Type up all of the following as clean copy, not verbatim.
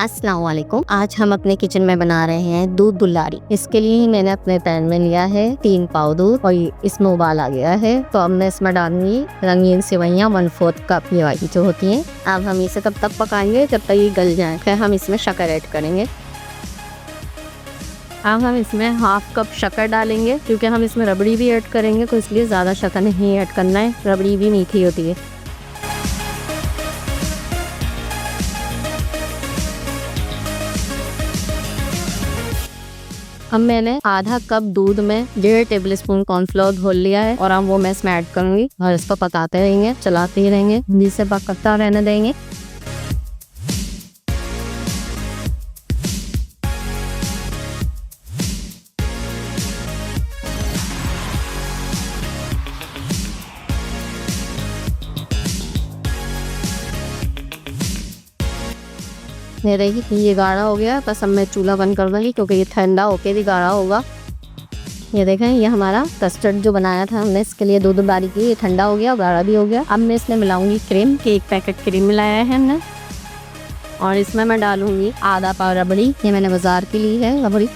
अस्सलाम वालेकुम। आज हम अपने किचन में बना रहे हैं दूध दुल्हारी। इसके लिए मैंने अपने पैन में लिया है 3 पाव दूध और इसमें उबाल आ गया है। तो अब मैं इसमें डालूंगी रंगीन सेवइयां 1/4 कप ये वाली जो होती हैं। अब हम इसे तब तक पकाएंगे जब तक ये गल जाए। फिर हम इसमें शक्कर ऐड करेंगे। अब हम इसमें 1/2 कप शक्कर डालेंगे क्योंकि हम इसमें रबड़ी भी ऐड करेंगे, तो इसलिए ज़्यादा शक्कर नहीं ऐड करना है, रबड़ी भी मीठी होती है। अब मैंने आधा कप दूध में 1.5 टेबलस्पून कॉर्नफ्लोर घोल लिया है और अब वो मैं इसमें ऐड करूंगी और इसको पकाते रहेंगे, चलाते ही रहेंगे, जिसे पकता रहने देंगे। ये देखिए ये गाढ़ा हो गया। बस अब मैं चूल्हा बंद कर दूंगी क्योंकि ये ठंडा होके भी गाढ़ा होगा। ये देखें, ये हमारा कस्टर्ड जो बनाया था हमने इसके लिए दूध बारी की, ये ठंडा हो गया, गाढ़ा भी हो गया। अब मैं इसमें मिलाऊंगी क्रीम, कि 1 पैकेट क्रीम मिलाया है हमने, और इसमें मैं डालूंगी आधा पाव रबड़ी। ये मैंने बाजार की ली है रबड़ी।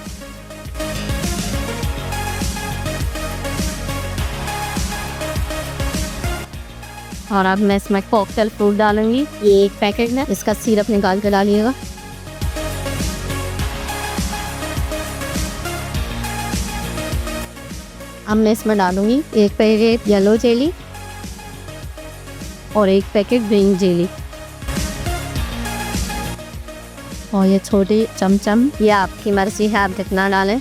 और अब मैं इसमें कॉकटेल फ्रूट डालूंगी, ये 1 पैकेट है, इसका सिरप निकाल के डालिएगा। अब मैं इसमें डालूंगी 1 पैकेट येलो जेली और 1 पैकेट ग्रीन जेली, और ये छोटी चमचम, ये आपकी मर्जी है, आप कितना डालें।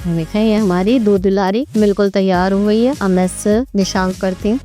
देखें, ये हमारी दूध दुल्हारी बिल्कुल तैयार हो गई है। अब मैं इससे डिश आउट करती हूँ।